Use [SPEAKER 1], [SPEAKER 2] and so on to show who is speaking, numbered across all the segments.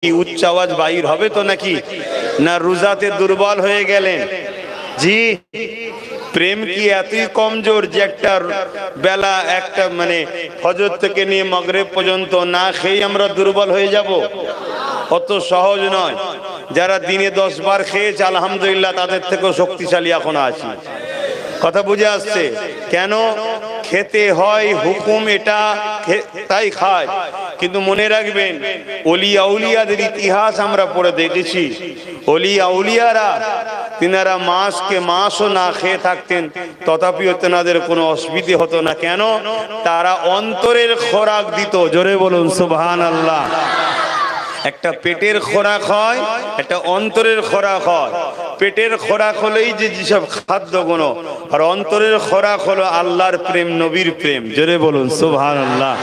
[SPEAKER 1] উচ্চ আওয়াজ বাইর হবে তো নাকি? না রোজাতে দুর্বল হয়ে গেলেন? জি, প্রেম কি এতই কমজোর যে একটা বেলা একটা মানে ফজর থেকে নিয়ে মাগরিব পর্যন্ত না খেয়ে আমরা দুর্বল হয়ে যাব? অত সহজ নয়। যারা দিনে 10 বার খেয়েছে আলহামদুলিল্লাহ, তাদের থেকেও শক্তিশালী এখন আছি। কথা বুঝে আসছে? কেন খেতে হয়, হুকুম এটা, তাই খায়। কিন্তু মনে রাখবেন, ওলি আউলিয়াদের ইতিহাস আমরা পড়ে দেখেছি। ওলি আউলিয়ারা তিনারা মাসকে মাসও না খেয়ে থাকতেন, তথাপিও তেনাদের কোনো অসুবিধে হতো না। কেন? তারা অন্তরের খোরাক দিত। জোরে বলুন সুবহানাল্লাহ। একটা পেটের খোরাক হয়, একটা অন্তরের খোরাক হয়। পেটের খোরাক হলেই যে যেসব খাদ্যগুণ, আর অন্তরের খোরাক হলো আল্লাহর প্রেম, নবীর প্রেম। জোরে বলুন সুবহানাল্লাহ।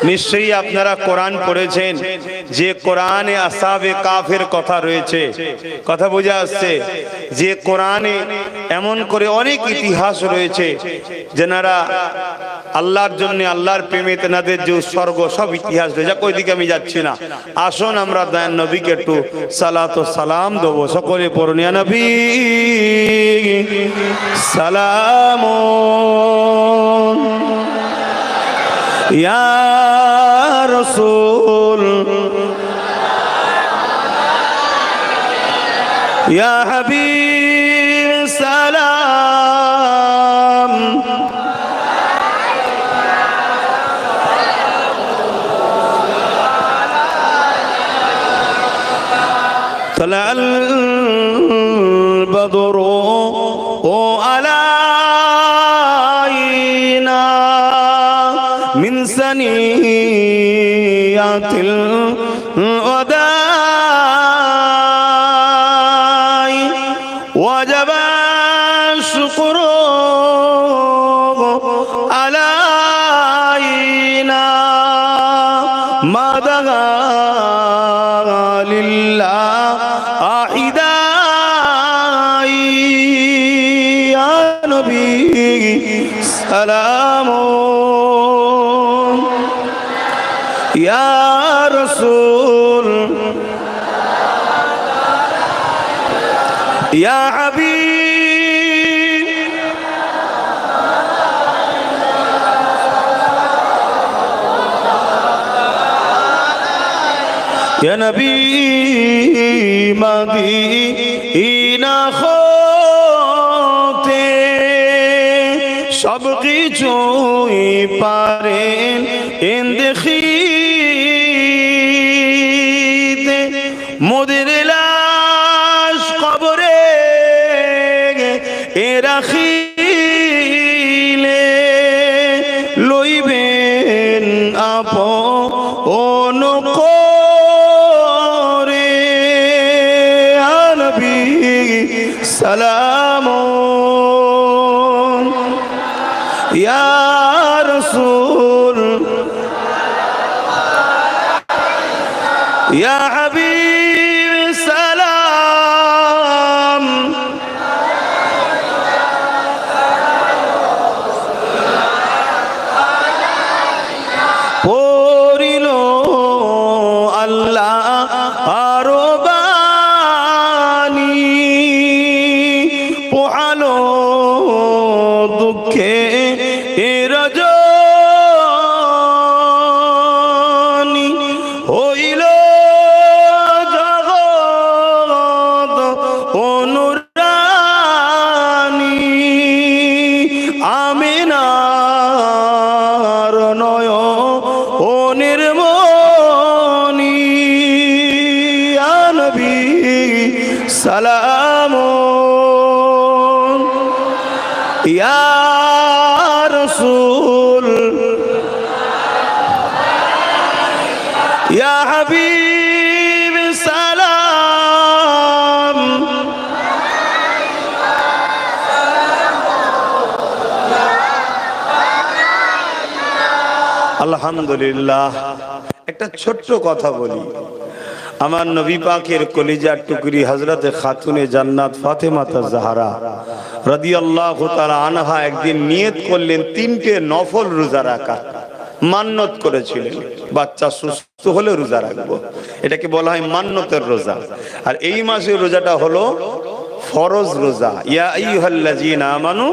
[SPEAKER 1] নিশ্চয়ই আপনারা কোরআন পড়েছেন, যে কোরআনে আসহাবে কাফের কথা রয়েছে। কথা বুঝে আসছে? যে কোরআনে এমন করে অনেক ইতিহাস রয়েছে, যেনারা আল্লাহর জন্য, আল্লাহর প্রেমে তেনাদের যে উৎসর্গ, সব ইতিহাস রয়েছে। ওই দিকে আমি যাচ্ছি না, আসুন আমরা দয়ান নবীকে একটু সালাত ও সালাম দেবো। সকলে পড়ুন, ইয়া নবী সালাম ইয়া রাসূল ইয়া হাবিব সালাম। طلع البدر علينا من ثنيات الوداع وجب الشكر علينا ما دعا لله سلام يا رسول يا حبيب يا نبي مدينة সব কিছুই পারেন দেখিতে, মোদের লাশ কবরে রাখিলে লইবেন আপন করে। ইয়া নবী সালাম ইয়া রাসূল ইয়া হাবিব সালাম। পড়িল আল্লাহ আরো বাণী, পোহালো দুঃখে রজনী, হইল জগৎ অনুরানী, আমিনার নয়নের মণি। ইয়া নবী সালাম ইয়া রাসূল ইয়া হাবিব সালাম। আলহামদুলিল্লাহ। একটা ছোট্ট কথা বলি। আমার নবী পাকের কলিজার টুকরি হযরতে খাতুনে জান্নাত ফাতেমা জাহরা রাদিয়াল্লাহু তাআলা আনহা একদিন নিয়ত করলেন 3টে নফল রোজা রাখা। মান্নত করেছিলেন বাচ্চা সুস্থ হলে রোজা রাখবো, এটাকে বলা হয় মান্নতের রোজা। আর এই মাসের রোজাটা হলো ফরজ রোজা। ইয়া আইয়ুহাল্লাযীনা আমানু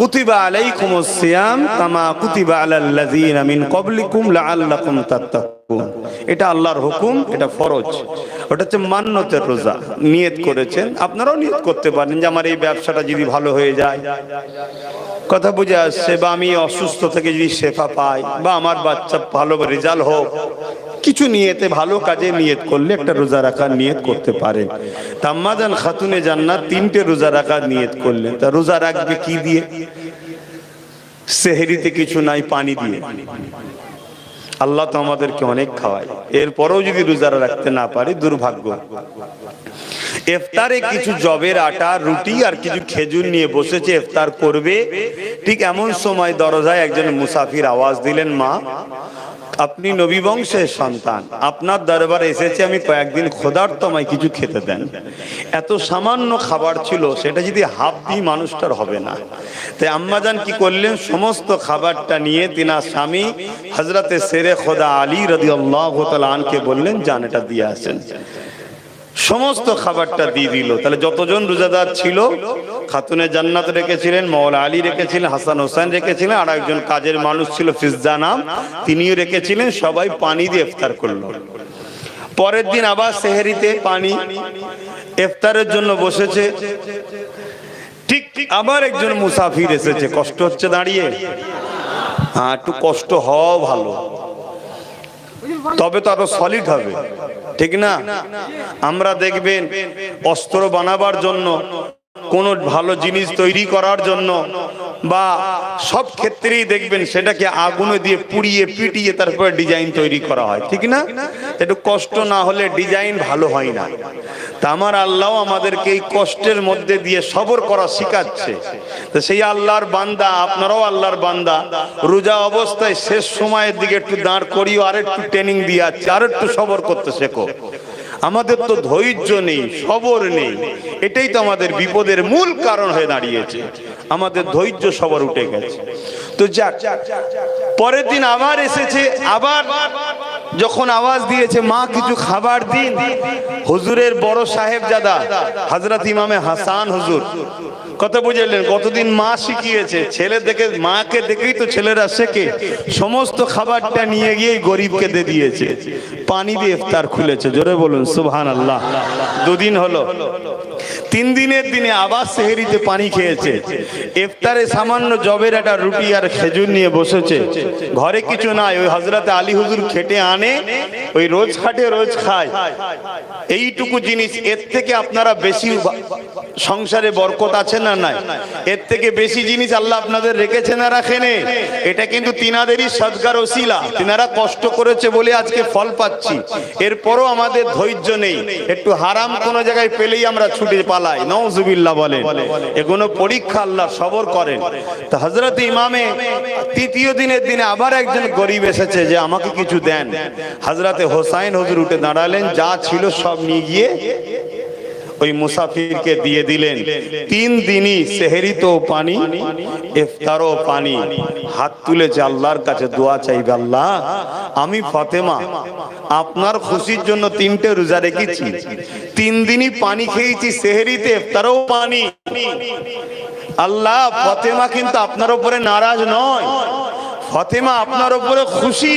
[SPEAKER 1] কুতিবা আলাইকুমুস সিয়াম কামা কুতিবা আলাল্লাযীনা মিন ক্বাবলিকুম লাআল্লাকুম তাত্তাকুন। এটা আল্লাহর হুকুম, এটা ফরজ, ওটা হচ্ছে মান্নতের রোজা। নিয়ত করেছেন, আপনারাও নিয়ত করতে পারেন যে আমার এই ব্যবসাটা যদি ভালো হয়ে যায়, কথা বুঝে আসছে, বা আমি অসুস্থ থেকে যদি শেফা পাই, বা আমার বাচ্চা ভালো রেজাল্ট হোক, কিছু নিয়তে ভালো কাজে নিয়ত করলে একটা রোজা রাখার নিয়ত করতে পারেন। আম্মাজান খাতুনে জান্নাত 3টে রোজা রাখার নিয়ত করলেন। তা রোজা রাখবে কি দিয়ে? সেহরিতে কিছু নাই, পানি দিয়ে। আল্লাহ তো আমাদেরকে অনেক খাওয়ায়, এরপরেও যদি রোজা রাখতে না পারি দুর্ভাগ্য। ইফতারে কিছু জবের আটা, রুটি আর কিছু খেজুর নিয়ে বসেছে, ইফতার করবে। ঠিক এমন সময় দরজায় একজন মুসাফির আওয়াজ দিলেন, মা আপনি নবী বংশের সন্তান, আপনার দরবারে এসেছে, আমি কয়েকদিন ক্ষুধার্ত, আমায় কিছু খেতে দেন। এত সামান্য খাবার ছিল, সেটা যদি হাফ দিই মানুষটার হবে না। তাই আম্মাজান কি করলেন, সমস্ত খাবারটা নিয়ে তিনার স্বামী হযরতে শেরে খোদা আলী রাদিয়াল্লাহু তাআলা আনকে বললেন, যান এটা দিয়ে আসেন। সমস্ত খাবারটা দিয়ে দিল। তাহলে যতজন রোজাদার ছিল, খাতুনে জান্নাত রেখেছিলেন, মাওলা আলী রেখেছিলেন, হাসান হোসেন রেখেছিলেন, আর একজন কাজের মানুষ ছিল ফিজা নাম, তিনিও রেখেছিলেন। সবাই পানি দিয়ে ইফতার করলো। পরের দিন আবার সেহরিতে পানি, ইফতারের জন্য বসেছে। ঠিক আবার একজন মুসাফির এসেছে। কষ্ট হচ্ছে দাঁড়িয়ে? হ্যাঁ, একটু কষ্ট হওয়া ভালো, তবে তো আরো সলিড হবে, ঠিক না? আমরা দেখবেন অস্ত্র বানাবার জন্য, কোন ভালো জিনিস তৈরি করার জন্য, বা সব ক্ষেত্রেই দেখবেন সেটাকে আগুনে দিয়ে পুড়িয়ে পিটিয়ে তারপরে ডিজাইন তৈরি করা হয়, ঠিক না? একটু কষ্ট না হলে ডিজাইন ভালো হয় না। তা আমার আল্লাহ আমাদেরকে এই কষ্টের মধ্যে দিয়ে সবর করা শিখাচ্ছে। তো সেই আল্লাহর বান্দা, আপনারাও আল্লাহর বান্দা, রোজা অবস্থায় শেষ সময়ের দিকে একটু দাঁড় করিও, আর একটু ট্রেনিং দিয়ে আছে, আর একটু সবর করতে শেখো। আমাদের তো ধৈর্য নেই, সবর নেই, এটাই তো আমাদের বিপদের মূল কারণ হয়ে দাঁড়িয়েছে। আমাদের ধৈর্য সবর উঠে গেছে। তো যাক, পরের দিন আবার এসেছে। আবার যখন আওয়াজ দিয়েছে, মা কিছু খাবার দিন, হুজুরের বড় সাহেবজাদা হযরত ইমামে হাসান হুজুর, কথা বুঝলেন? কতদিন মা শিখিয়েছে, ছেলে দেখে, মাকে দেখেই তো ছেলেরা শেখে। সমস্ত খাবারটা নিয়ে গিয়ে গরিবকে দিয়ে দিয়েছে, পানি দিয়ে ইফতার খুলেছে। জোরে বলুন সুবহানাল্লাহ। 2 দিন হলো। 3 দিনের দিনে আবার সেহরিতে পানি খেয়েছে। ইফতারে সামান্য জবের একটা রুটি আর খেজুর নিয়ে বসেছে। ঘরে কিছু নাই, ওই হযরতে আলী হুজুর খেটে আনে, ওই রোজ খাটে রোজ খায়, এইটুকু জিনিস। এর থেকে আপনারা বেশি সংসারে বরকত আছে না নাই? এর থেকে বেশি জিনিস আল্লাহ আপনাদের রেখেছে না রাখেনে? এটা কিন্তু তিনাদেরই সদকার ওসিলা, তিনারা কষ্ট করেছে বলে আজকে ফল পাচ্ছি। এরপরও আমাদের ধৈর্য নেই, একটু হারাম কোন জায়গায় পেলেই আমরা ছুটে পালাই, নাউজুবিল্লাহ বলেন। এগুলো পরীক্ষা, আল্লাহ সবর করেন। তো হযরত ইমামে 3য় দিনের দিনে আবার একজন গরিব এসেছে যে আমাকে কিছু দেন। হযরতে হোসাইন হুজুর উঠে দাঁড়ালেন, যা ছিল সব নিয়ে গিয়ে ওই মুসাফিরকে দিয়ে দিলেন। 3 দিনই সেহরিতেও পানি, ইফতারও পানি। হাত তুলেছে আল্লাহর কাছে, দোয়া চাইবে, আল্লাহ আমি ফাতেমা আপনার খুশির জন্য 3টে রোজা রেখেছি, 3 দিনই পানি খেয়েছি, সেহরিতে ইফতারও পানি। আল্লাহ, ফাতেমা কিন্তু আপনার উপরে নারাজ নয়, ফাতেমা আপনার উপরে খুশি।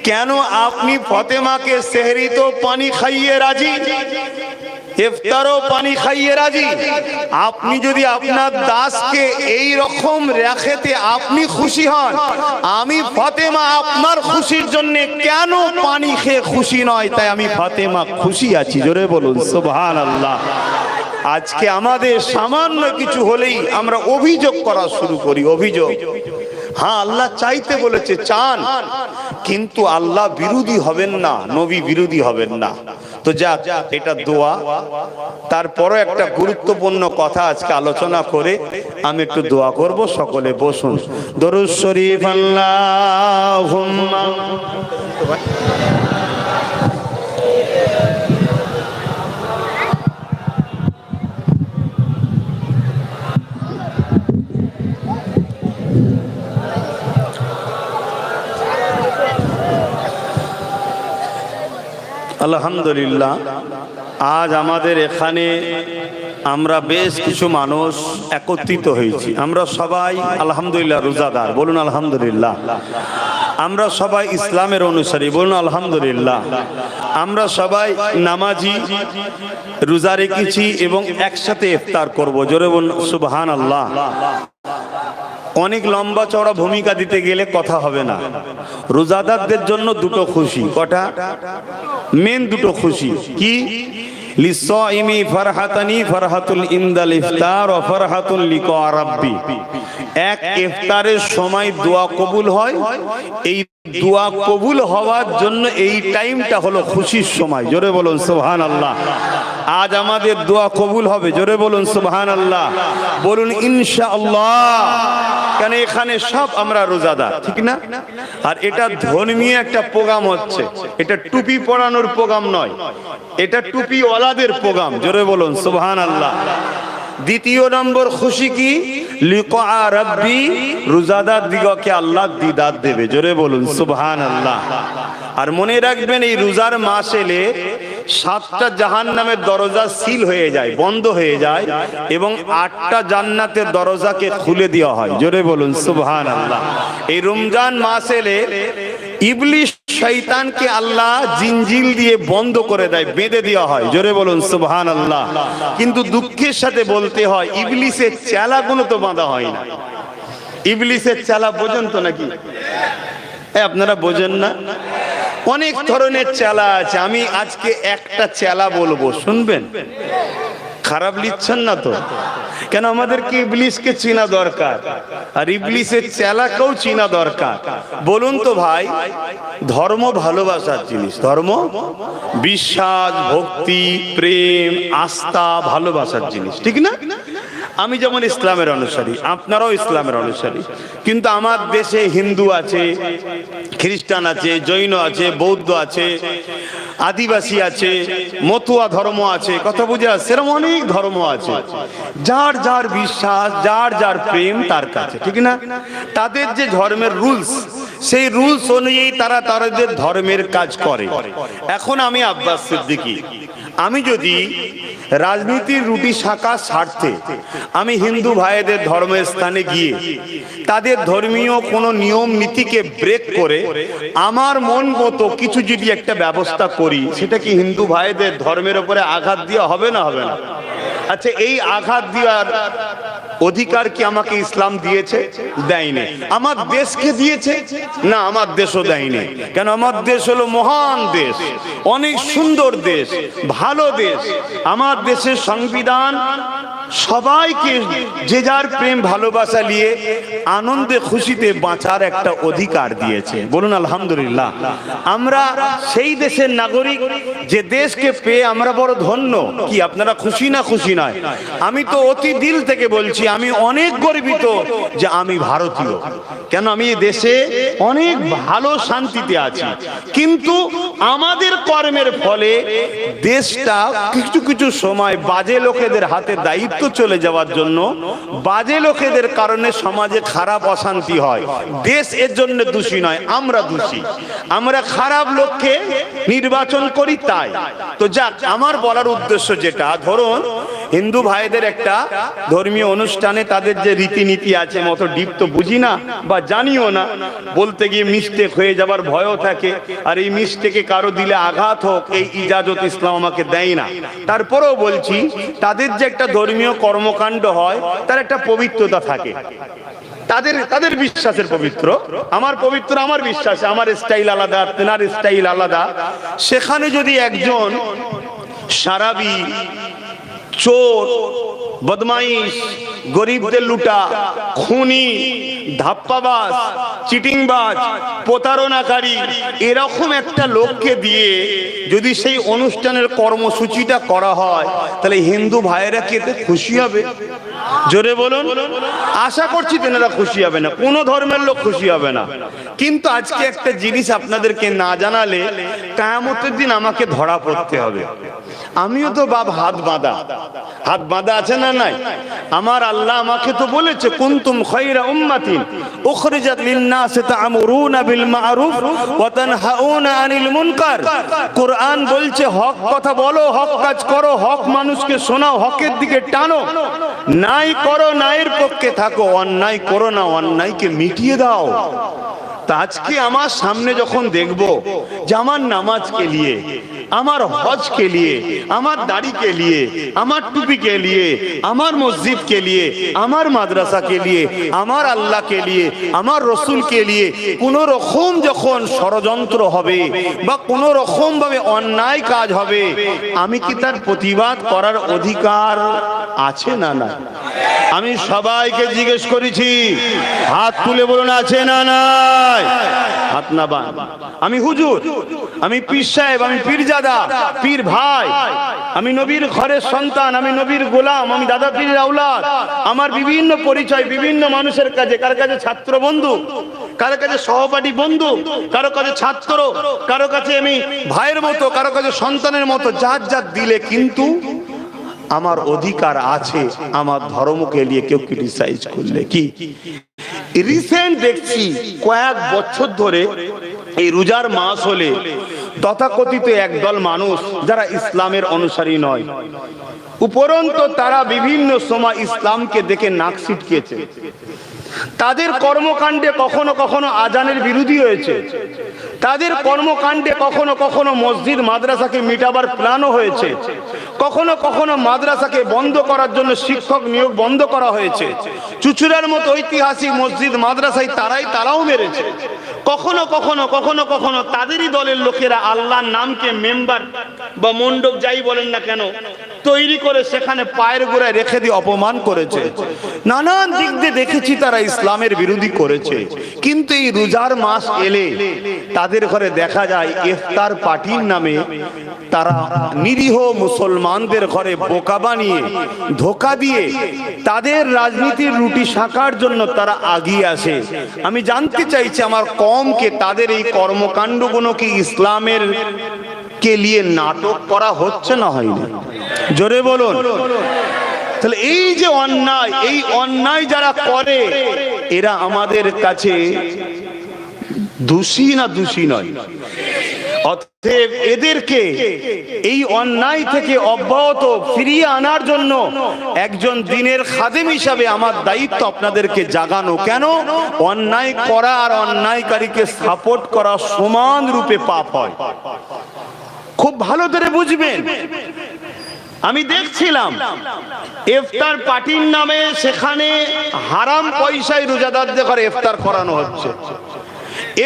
[SPEAKER 1] কেন আপনি ফাতেমাকে সেহরিতেও পানি খাইয়ে রাজি, ইফতারও পানি খাইয়ে রাজি? আপনি যদি আপনার দাসকে এই রকম রেখেতে আপনি খুশি হন, আমি ফাতেমা আপনার খুশির জন্য কেন পানি খেয়ে খুশি নয়? তাই আমি ফাতেমা খুশি আছি। জোরে বলুন সুবহানাল্লাহ। আজকে আমাদের সামান্য কিছু হলেই আমরা অভিযোগ করা শুরু করি, অভিযোগ। হ্যাঁ, আল্লাহ চাইতে বলেছে, চান, কিন্তু আল্লাহ বিরোধী হবেন না, নবী বিরোধী হবেন না। তো যাক, এটা দোয়া। তারপরে একটা গুরুত্বপূর্ণ কথা আজকে আলোচনা করে আমি একটু দোয়া করব। সকলে বসুন। দরুদ শরীফ। আল্লাহুম্মা আলহামদুলিল্লাহ, আজ আমাদের এখানে আমরা বেশ কিছু মানুষ একত্রিত হয়েছি। আমরা সবাই আলহামদুলিল্লাহ রোজাদার, বলুন আলহামদুলিল্লাহ। আমরা সবাই ইসলামের অনুসারী, বলুন আলহামদুলিল্লাহ। আমরা সবাই নামাজি, রোজা রেখেছি এবং একসাথে ইফতার করব, জোরে বলুন সুবহানাল্লাহ। অনেক লম্বা চওড়া ভূমিকা দিতে গেলে কথা হবে না। রোজাদারদের জন্য দুটো খুশি, কটা মেন দুটো খুশি কি? লিসাইমি ফারহাতানি ফারহাতুল ইনদাল ইফতার ওয়া ফারহাতুল লিকা রাব্বি। এক ইফতারের সময় দোয়া কবুল হয়, এই দোয়া কবুল হওয়ার জন্য এই টাইমটা হলো খুশির সময়, জোরে বলুন সুবহানাল্লাহ। আজ আমাদের দোয়া কবুল হবে, জোরে বলুন সুবহানাল্লাহ, বলুন ইনশাআল্লাহ। কেন এখানে সব আমরা রোজাদার, ঠিক না? আর এটা ধর্মীয় একটা প্রোগ্রাম হচ্ছে, এটা টুপি পরানোর প্রোগ্রাম নয়, এটা টুপি ওয়ালাদের প্রোগ্রাম, জোরে বলুন সুবহানাল্লাহ। দ্বিতীয় নম্বর খুশি কি? লিকা রাব্বি, রোজাদার দিগকে আল্লাহ দিদার দেবে, জোরে বলুন সুবহানাল্লাহ। আর মনে রাখবেন, এই রোজার মাস এলে 7টা জাহান্নামের দরজা সিল হয়ে যায়, বন্ধ হয়ে যায়, এবং 8টা জান্নাতের দরজাকে খুলে দেওয়া হয়, জোরে বলুন সুবহানাল্লাহ। এই রমজান মাস এলে ইবলিস শয়তানকে আল্লাহ জিনজিল দিয়ে বন্ধ করে দেয়, বেঁধে দেওয়া হয়, জোরে বলুন সুবহানাল্লাহ। কিন্তু দুঃখের সাথে বলতে হয়, ইবলিসের চেলাগুলো তো বাঁধা হয় না। ইবলিসের চেলা বোঝেন তো নাকি? আপনারা বোঝেন না? অনেক ধরনের চেলা আছে। আমি আজকে একটা চেলা বলবো, শুনবেন? খারাপ লিখছেন না তো? কেন আমাদেরকে ইবলিসকে চেনা দরকার, আর ইবলিসের চেলাকেও চেনা দরকার। বলুন তো ভাই, ধর্ম ভালোবাসার জিনিস, ধর্ম বিশ্বাস, ভক্তি, প্রেম, আস্থা, ভালোবাসার জিনিস, ঠিক না? আমি যেমন ইসলামের অনুসারী, আপনারাও ইসলামের অনুসারী, কিন্তু আমার দেশে হিন্দু আছে, খ্রিস্টান আছে, জৈন আছে, বৌদ্ধ আছে, আদিবাসী আছে, মতুয়া ধর্ম আছে, কথা বুঝে আসছে, এরকম অনেক ধর্ম আছে। যার যার বিশ্বাস, যার যার প্রেম তার কাছে, ঠিক না? তাদের যে ধর্মের রুলস, সেই রুলস অনুযায়ী তারা তাদের ধর্মের কাজ করে। এখন আমি আব্বাস সিদ্দিকী, আমি যদি রাজনীতির রুটি শাখা স্বার্থে আমি হিন্দু ভাইদের ধর্মের স্থানে গিয়ে তাদের ধর্মীয় কোনো নিয়ম নীতিকে ব্রেক করে আমার মন মতো কিছু যদি একটা ব্যবস্থা করি, সেটা কি হিন্দু ভাইদের ধর্মের উপরে আঘাত দেওয়া হবে না হবে না? আচ্ছা, এই আঘাত দেওয়ার অধিকার কি আমাকে ইসলাম দিয়েছে? দেয়নি। আমার দেশকে দিয়েছে? না, আমার দেশও দেয়নি। কেন? আমার দেশ হলো মহান দেশ, অনেক সুন্দর দেশ, ভালো দেশ। আমার দেশের সংবিধান সবাইকে যে যার প্রেম ভালোবাসা নিয়ে আনন্দে খুশিতে বাঁচার একটা অধিকার দিয়েছে, বলুন আলহামদুলিল্লাহ। আমরা সেই দেশের নাগরিক যে দেশকে পেয়ে আমরা বড় ধন্য। কি আপনারা খুশি না খুশি নয়? আমি তো অতি দিল থেকে বলছি, আমি অনেক গর্বিত যে আমি ভারতীয়। কেন? আমি এই দেশে অনেক ভালো শান্তিতে আছি, কিন্তু আমাদের কর্মের ফলে দেশটা কিছু কিছু সময় বাজে লোকেদের হাতে দায়িত্ব চলে যাওয়ার জন্য, বাজে লোকেদের কারণে সমাজে খারাপ অশান্তি হয়। দেশ এর জন্য দোষী নয়, আমরা দোষী। আমরা খারাপ লোককে নির্বাচন করি, তাই তো। যাক, আমার বলার উদ্দেশ্য যেটা, ধরুন হিন্দু ভাইদের একটা ধর্মীয় অনুষ্ঠানে তাদের যে রীতিনীতি আছে, মতো ডিপ তো বুঝি না বা জানিও না, বলতে গিয়ে মিস্টেক হয়ে যাবার ভয়ও থাকে, আর এই মিস্টেকে কারো দিলে আঘাত হোক, এই ইজাজত ইসলাম আমাকে দেয় না। তারপরেও বলছি, তাদের যে একটা ধর্মীয় কর্মকাণ্ড হয়, তার একটা পবিত্রতা থাকে। তাদের বিশ্বাসের পবিত্র, আমার পবিত্র, আমার বিশ্বাস, আমার স্টাইল আলাদা, তেনার স্টাইল আলাদা। সেখানে যদি একজন সারাবি, চোর, বদমাইশ, গরিবদের লুটা, খুনি, ধাপ্পাবাজ, চিটিংবাজ, প্রতারণাকারী, এরকম একটা লোককে দিয়ে যদি সেই অনুষ্ঠানের কর্মসূচিটা করা হয়, তাহলে হিন্দু ভাইয়েরা কি এতে খুশি হবে? জোরে বলুন। আশা করছি তেনারা খুশি হবে না, কোনো ধর্মের লোক খুশি হবে না। কিন্তু আজকে একটা জিনিস আপনাদেরকে না জানালে কিয়ামতের দিন আমাকে ধরা পড়তে হবে। আমিও তো বাপ হাত বাঁধা আছে না নাই? আমার আল্লাহ আমাকে তো বলেছে কুনতুম খায়রা উম্মাতিন উখরিজাত লিন-নাসি তা'মুরুনা বিল মা'রুফ ওয়া তানহাউনা আনিল মুনকার। কোরআন বলছে হক কথা বলো, হক কাজ করো, হক মানুষকে শোনাও, হকের দিকে টানো, নাই করো নাইয়ের পক্ষে থাকো, অন্যায় করো না, অন্যায়কে মিটিয়ে দাও। তা আজকে আমার সামনে যখন দেখবো যে আমার নামাজকে নিয়ে, আমার হজকে নিয়ে, আমার দাড়িকে নিয়ে, আমার টুপিকে নিয়ে, আমার মসজিদকে নিয়ে, আমার মাদ্রাসাকে নিয়ে, আমার আল্লাহকে নিয়ে, আমার রসুলকে নিয়ে কোন রকম যখন ষড়যন্ত্র হবে বা কোন রকম ভাবে অন্যায় কাজ হবে, আমি কি তার প্রতিবাদ করার অধিকার আছে না না? আমি সবাইকে জিজ্ঞেস করেছি, হাত তুলে বলুন আছে না নাই? হাত না বান। আমি হুজুর, আমি পীর সাহেব, আমি পীরজাদা, পীর ভাই, আমি নবীর ঘরের সন্তান, আমি নবীর গোলাম, আমি দাদা পীরের আওলাদ। আমার বিভিন্ন পরিচয় বিভিন্ন মানুষের কাছে, কারো কাছে ছাত্র বন্ধু, কারো কাছে সহপাঠী বন্ধু, কারো কাছে ছাত্র, কারো কাছে আমি ভাইয়ের মতো, কারো কাছে সন্তানের মতো, যার যার দিলে। কিন্তু আমার অধিকার আছে আমার ধর্মকে নিয়ে কেউ ক্রিটিসাইজ করলে। কি রিসেন্ট দেখছি কয়েক বছর ধরে এই রোজার মাস হলে তথাকথিত একদল মানুষ যারা ইসলামের অনুসারী নয়, উপরন্তু তারা বিভিন্ন সময় ইসলামকে দেখে নাক ছিটকেছে। তাদের কর্মকাণ্ডে কখনো কখনো আজানের বিরোধী হয়েছে, তাদের কর্মকাণ্ডে কখনো কখনো মসজিদ মাদ্রাসাকে মিটাবার প্ল্যানও হয়েছে, কখনো কখনো মাদ্রাসাকে বন্ধ করার জন্য শিক্ষক নিয়োগ বন্ধ করা হয়েছে। চুচুড়ার মতো ঐতিহাসিক মসজিদ মাদ্রাসায় তারাও মেরেছে। কখনো কখনো কখনো কখনো তাদেরই দলের লোকেরা আল্লাহর নামকে মেম্বার বা মণ্ডপ যাই বলেন না কেন তৈরি করে সেখানে পায়ের গোড়ায় রেখে দিয়ে অপমান করেছে। নানান দিক দিয়ে দেখেছি তারা ইসলামের বিরোধী করেছে। কিন্তু এই রোজার মাস এলে তাদের ঘরে দেখা যায় ইফতার পার্টির নামে তারা নিরীহ মুসলমানদের ঘরে বোকা বানিয়ে ধোঁকা দিয়ে তাদের রাজনীতির রুটি শাকার জন্য তারা আগিয়ে আসে। আমি জানতে চাইছি আমার কমকে তাদের এই কর্মকাণ্ডগুলো কি ইসলামের কে নিয়ে নাটক করা হচ্ছে না হয়নি? জোরে বলুন। তাহলে এই যে অন্যায়, এই অন্যায় যারা করে এরা আমাদের কাছে দোষী না দোষী নয়? অতএব এদেরকে এই অন্যায় থেকে অব্যাহত ফিরিয়ে আনার জন্য একজন দ্বীনের খাদেম হিসাবে আমার দায়িত্ব আপনাদেরকে জাগানো। কেন? অন্যায় করা আর অন্যায়কারীকে সাপোর্ট করা সমান রূপে পাপ হয়। খুব ভালো করে বুঝবেন। আমি দেখছিলাম ইফতার পার্টির নামে সেখানে হারাম পয়সায় রোজাদারদের ঘরে ইফতার করানো হচ্ছে।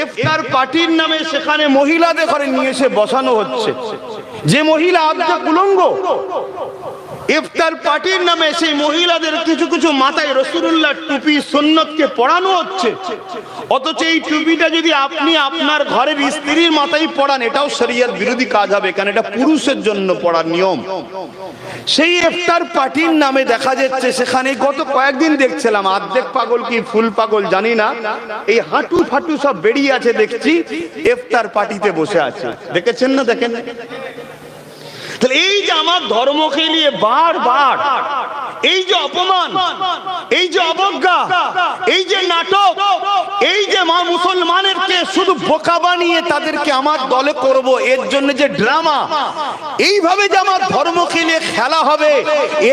[SPEAKER 1] ইফতার পার্টির নামে সেখানে মহিলাদের ঘরে নিয়ে এসে বসানো হচ্ছে। যে মহিলা আবদা কুলঙ্গ, ইফতার পার্টির নামে সেই মহিলাদের কিছু কিছু মাথায় রাসূলুল্লাহ টুপি সুন্নতকে পরানো হচ্ছে। অথচ এই টুপিটা যদি আপনি আপনার ঘরের স্ত্রীর মাথায় পরান এটাও শরীয়ত বিরোধী কাজ হবে, কারণ এটা পুরুষের জন্য পড়ার নিয়ম। সেই ইফতার পার্টির নামে দেখা যাচ্ছে সেখানে গত কয়েকদিন দেখছিলাম অর্ধেক পাগল কি ফুল পাগল জানি না, এই হাঁটু ফাটু সব বেরিয়ে আছে দেখছি, ইফতার পার্টিতে বসে আছে। দেখেছেন না? দেখেন। তাহলে এই যে আমার ধর্মকে নিয়ে বারবার এই যে অপমান, এই যে অবজ্ঞা, এই যে নাটক, এই যে মা মুসলমানেরকে শুধু বোকা বানিয়ে তাদেরকে আমার দলে করব, এর জন্য যে ড্রামা, এইভাবে যে আমার ধর্মকে নিয়ে খেলা হবে,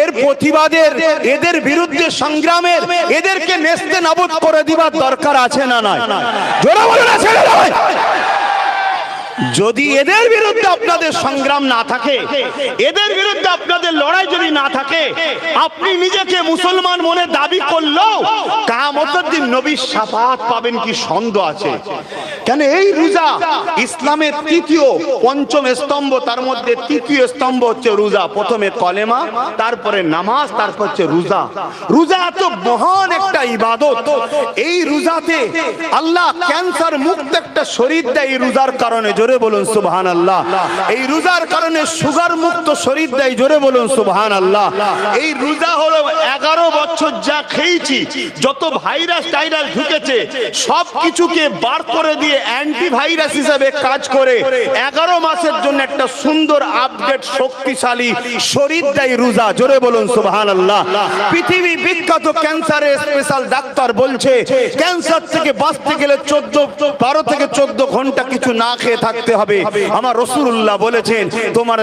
[SPEAKER 1] এর প্রতিবাদের, এদের বিরুদ্ধে সংগ্রামের, এদেরকে নেস্তে নাবুদ করে দিবার দরকার আছে না নাই? জোরে বলুন আছে না নাই? যদি এদের বিরুদ্ধে আপনাদের সংগ্রাম না থাকে, এদের বিরুদ্ধে আপনাদের লড়াই যদি না থাকে, আপনি নিজেকে মুসলমান মনে দাবি করলেও কিয়ামতের দিন নবীর শাফাআত পাবেন কি সন্দেহ আছে? কেন এই রোজা ইসলামের তৃতীয় পঞ্চম স্তম্ভ, তার মধ্যে তৃতীয় স্তম্ভ হচ্ছে রোজা। প্রথমে কলেমা, তারপরে নামাজ, তারপর হচ্ছে রোজা। রোজা এত মহান একটা ইবাদত, এই রোজাতে আল্লাহ ক্যান্সার মুক্ত একটা শরীর দেয় এই রোজার কারণে। জোরে বলুন সুবহানাল্লাহ। এই রোজার কারণে সুগার মুক্ত শরীর দেয়, জোরে বলুন সুবহানাল্লাহ। এই রোজা হলো 11 বছর যা খেয়েছি, যত ভাইরাস টাইরাস ঢুকেছে সব কিছুকে বার করে দিয়ে অ্যান্টিভাইরাস হিসেবে কাজ করে 11 মাসের জন্য একটা সুন্দর আপডেট শক্তিশালী শরীর দেয় রোজা, জোরে বলুন সুবহানাল্লাহ। পৃথিবী বিখ্যাত ক্যান্সারের স্পেশাল ডাক্তার বলছে ক্যান্সার থেকে বাঁচতে গেলে 12 থেকে 14 ঘন্টা কিছু না খেয়ে থাকতে হবে। আমার রাসূলুল্লাহ বলেছেন তোমার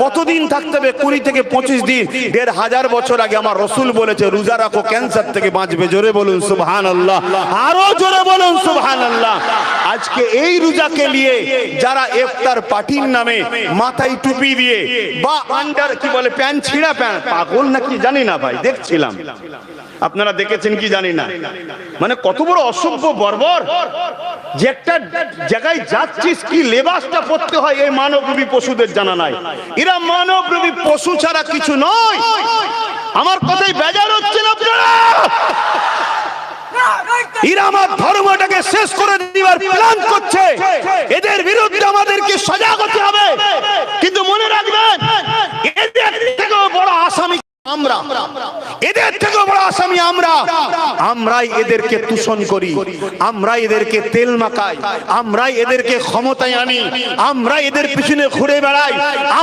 [SPEAKER 1] কতদিন থাকতে হবে? 20 থেকে 25 দিন। 1500 বছর আগে আমার রাসূল বলেছে রোজা রাখো, ক্যান্সার থেকে বাঁচবে, জোরে বলুন সুবহানাল্লাহ। আরো জোরে বলুন সুবহানাল্লাহ। আজকে এই রোজাকে নিয়ে যারা ইফতার পার্টির নামে মাথায় টুপি দিয়ে বা আন্ডার কি বলে প্যান্ট ছিঁড়া প্যান্ট, পাগল নাকি জানি না ভাই, দেখছিলাম আপনারা দেখেছেন কি জানি না, মানে কত বড় অসভ্য বর্বর যে একটা জায়গায় যাচ্ছিস কি লেবাসটা পরতে হয় এই মানবরূপী পশুদের জানা নাই। এরা মানবরূপী পশু ছাড়া কিছু নয়। আমার কথাই বেজার হচ্ছে না আপনারা? এরা আমার ধর্মটাকে শেষ করে দিবার প্ল্যান করছে। এদের বিরুদ্ধে আমাদেরকে সজাগ হতে হবে। কিন্তু মনে রাখবেন এদের থেকেও বড় আসামি আমরা, এদের থেকে বড় আসামি আমরা। আমরাই এদেরকে তুষণ করি, আমরাই এদেরকে তেল মাখাই, আমরাই এদেরকে ক্ষমতায় আনি, আমরাই এদের পিছনে ঘুরে বেড়াই,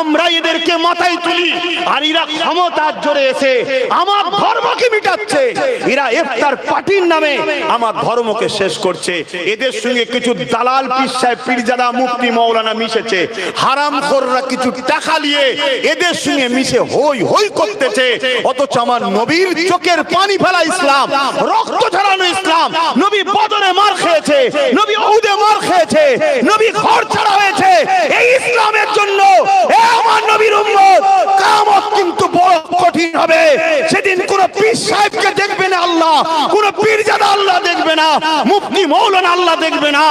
[SPEAKER 1] আমরাই এদেরকে মাথায় তুলি। আর এরা ক্ষমতার জোরে এসে আমার ধর্মকে মিটাচ্ছে। এরা ইফতার পার্টির নামে আমার ধর্মকে শেষ করছে। এদের সঙ্গে কিছু দালাল পীর সাহেব, পীরজাদা, মুফতি, মাওলানা মিশেছে। হারামখোররা কিছু টাকা নিয়ে এদের সঙ্গে মিশে হই হই করতেছে। অথচ আমার নবীর চোখের পানি ফেলা ইসলাম, রক্ত ঝরানো ইসলাম, নবী বদরে মার খেয়েছে, নবী উহুদে মার খেয়েছে, নবী ঘর ছাড়া হয়েছে এই ইসলামের জন্য। আমার নবীর উম্মত কিয়ামত কিন্তু বড় কঠিন হবে। সেদিন কোন পীর সাহেবকে দেখবে না আল্লাহ, কোন পীরজাদা আল্লাহ দেখবে না, মুফতি মাওলানা আল্লাহ দেখবে না।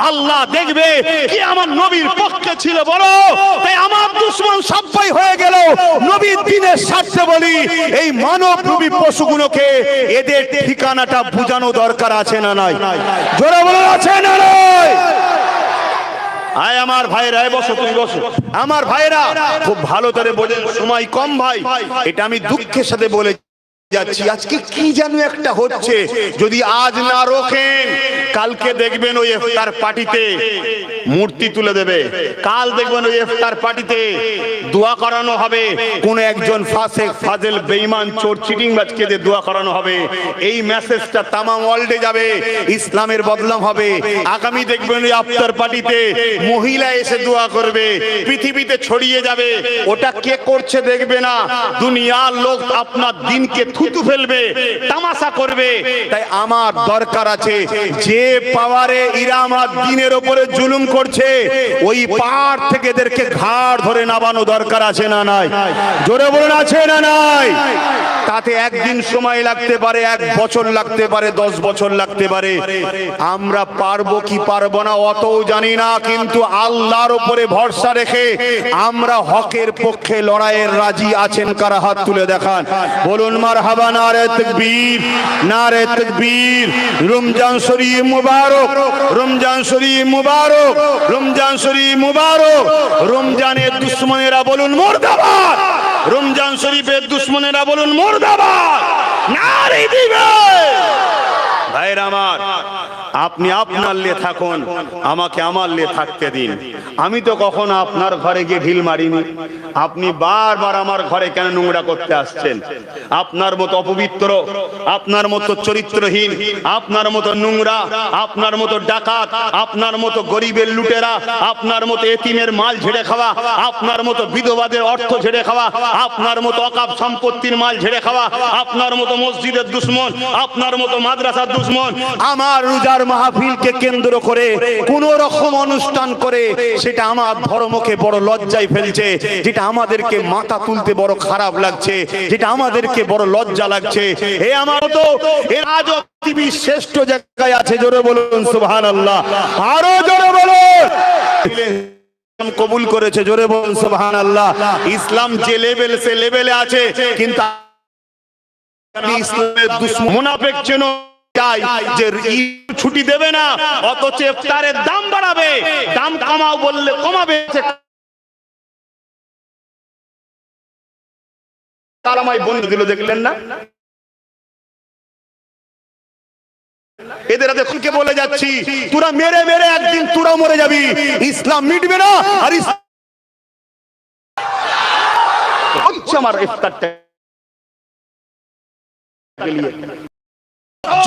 [SPEAKER 1] আল্লাহ দেখবে কি আমার নবীর পক্ষে ছিল বলো। তাই আমার দুশমন সবাই হয়ে গেল নবীর দিনের স্বার্থে বলি এই মানবরূপী পশুগুলোকে এদের ঠিকানাটা বুঝানো দরকার আছে না নাই? জোরে বলো আছে না নাই? আয় আমার ভাইরা, বসো, তুমি বসো। আমার ভাইরা খুব ভালো করে বোঝেন, সময় কম ভাই, এটা আমি দুঃখের সাথে বলে যাচ্ছি। আজকে কি যেন একটা হচ্ছে, যদি আজ না রোখেন কালকে দেখবেন ওই ইফতার পার্টিতে মূর্তি তুলে দেবে, কাল দেখবেন ওই ইফতার পার্টিতে দোয়া করানো হবে, কোন একজন ফাসিক ফাজিল বেঈমান চোর চিটিংবাজকে দিয়ে দোয়া করানো হবে। এই মেসেজটা তামাম ওয়ার্ল্ডে যাবে, ইসলামের বদনাম হবে। আগামী দেখবেন ওই ইফতার পার্টিতে মহিলা এসে দোয়া করবে, পৃথিবীতে ছড়িয়ে যাবে। ওটা কে করছে দেখবে না, দুনিয়ার লোক আপনার দিনকে থুতু ফেলবে, তামাশা করবে। তাই আমার দরকার আছে যে পাওয়ারে এরা আমার দিনের উপরে জুলুম করছে ওই পাহাড় থেকে এদেরকে ঘাড় ধরে নামানো দরকার আছে না নাই? জোরে বলুন আছে না নাই? তাতে একদিন সময় লাগতে পারে, 1 বছর লাগতে পারে, 10 বছর লাগতে পারে। আমরা পারবো কি পারবো না অতও জানি না, কিন্তু আল্লাহর উপরে ভরসা রেখে আমরা হকের পক্ষে লড়াইয়ের রাজি আছেন কারা? হাত তুলে দেখান, বলুন মারহাবা। নারে তাকবীর, নারে তাকবীর। রমজান শরীফ মুবারক, রমজান শরীফ মুবারক, রমজান শরীফ মুবারক। রমজানের দুশমনেরা বলুন মুর্দাবাদ, রমজান শরীফের দুশমনেরা বলুন মুর্দাবাদ। নারে দিবে ভাইরা আমার, আপনি আপনার লিয়ে থাকুন, আমাকে আমার লিয়ে থাকতে দিন। আমি তো কখনো আপনার ঘরে গিয়ে ঢিল মারিনি। আপনি বারবার আমার ঘরে কেন নোংরা করতে আসছেন? আপনার মতো অপবিত্র, আপনার মতো চরিত্রহীন, আপনার মতো নোংরা, আপনার মতো ডাকাত, আপনার মতো গরিবের লুটেরা, আপনার মতো এতিমের মাল ঝেড়ে খাওয়া, আপনার মতো বিধবাদের অর্থ ঝেড়ে খাওয়া, আপনার মতো অকাপ সম্পত্তির মাল ঝেড়ে খাওয়া, আপনার মতো মসজিদের দুশমন, আপনার মতো মাদ্রাসার দুশমন আমার রোজার মাহফিলকে কেন্দ্র করে কোন রকম অনুষ্ঠান করে সেটা আমার ধর্মকে বড় লজ্জায় ফেলছে, যেটা আমাদেরকে মাথা তুলতে বড় খারাপ লাগছে, যেটা আমাদেরকে বড় লজ্জা লাগছে। এ আমার তো এর আজ পৃথিবীর শ্রেষ্ঠ জায়গায় আছে, জোরে বলুন সুবহানাল্লাহ, আরো জোরে বলুন। কবুল করেছে, জোরে বলুন সুবহানাল্লাহ। ইসলাম যে লেভেল সে লেভেলে আছে, কিন্তু ইসলামের দুশমন মুনাফিক চেনো এটাই যে ছুটি দেবে না, অথচ ইফতারের দাম বাড়াবে, দাম কমাও বললে কমাবে। তারামাই বন্ধ দিল, দেখলেন না? এদের হাতে খুলকে বলে যাচ্ছি, তোরা মেরে মেরে একদিন তোরা মরে যাবি, ইসলাম মিটবে না। আর আমার ইফতারটা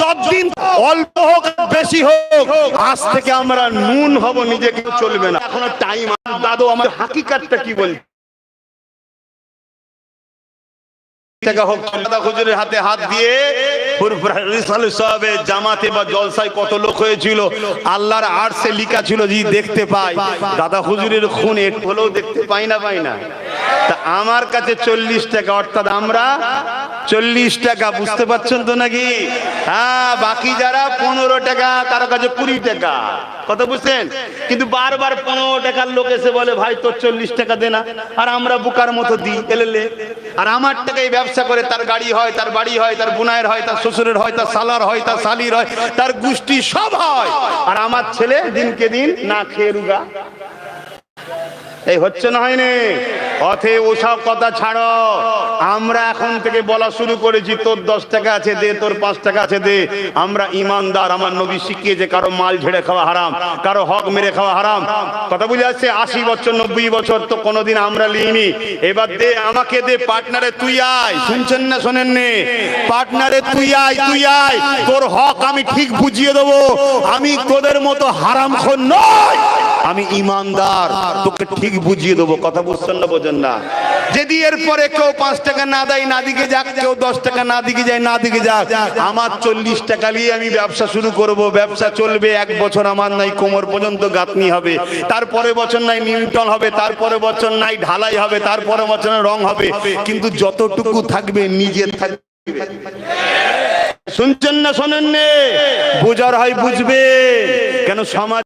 [SPEAKER 1] যতদিন অল্প হোক বেশি হোক, আজ থেকে আমরা নুন হব, নিজেকে চলবে না। এখনো টাইম। দাদু আমার হাকিকাতটা কি বল, টাকা হোক দাদা হুজুরের হাতে হাত দিয়ে জামাতে বা জলসায় কত লোক হয়েছিল, আল্লাহর আরশে লেখা ছিল, জি দেখতে পাই। দাদা হুজুরের খুন একটু হলেও দেখতে পাই না, পাই না। তা আমার কাছে 40 টাকা, অর্থাৎ আমরা 40 টাকা, বুঝতে পারছেন তো নাকি? হ্যাঁ, বাকি যারা 15 টাকা, তার কাছে 20 টাকা, কত বুঝছেন? কিন্তু বারবার 15 টাকার লোক এসে বলে, ভাই তোর 40 টাকা দে না, আর আমরা বুকার মতো দিই এলেলে। আর আমার টাকায় ব্যবসা করে, তার গাড়ি হয়, তার বাড়ি হয়, তার বুনায়ের হয়, তার শ্বশুরের হয়, তার সালার হয়, তার শালির হয়, তার গোষ্ঠী সব হয়, আর আমার ছেলে দিনকে দিন না খেয়ে রুগা। এই হচ্ছে না, হয়নি? অতএব ওসব কথা ছাড়ো, আমরা এখন থেকে বলা শুরু করেছি, তোর 10 টাকা আছে দে, তোর 5 টাকা আছে দে। আমরা ইমানদার, আমার নবী শিখিয়েছে কারো মাল ঝেড়ে খাওয়া হারাম, কারো হক মেরে খাওয়া হারাম। কথা বুঝে আসছে? 80 বছর 90 বছর তো কোনোদিন আমরা লিইনি। এবার দে, আমাকে দে, পার্টনারে তুই আয়। শুনছেন না শোনেননি? পার্টনারে তুই আয়, তুই আয়, তোর হক আমি ঠিক বুঝিয়ে দেবো। আমি তোদের মতো হারামখোর নই, আমি ইমানদার, তোকে ঠিক বুঝিয়ে দেবো। কথা বুঝছেন না, বোঝেন না? যদি এরপরে কেউ 5 টাকা না দেয়, না দিকে যাক, কেউ 10 টাকা না দিকে যায়, না দিকে যাক, আমার 40 টাকা নিয়ে আমি ব্যবসা শুরু করব। ব্যবসা চলবে 1 বছর, আমার নাই কোমর পর্যন্ত গাঁথনি হবে, তারপরে বছর নাই নিমটন হবে, তারপরে বছর নাই ঢালাই হবে, তারপরে বছর রং হবে, কিন্তু যতটুকু থাকবে নিজের থাকবে। শুনছেন না শোনেন? বুঝার হয় বুঝবে, কেন সমাজ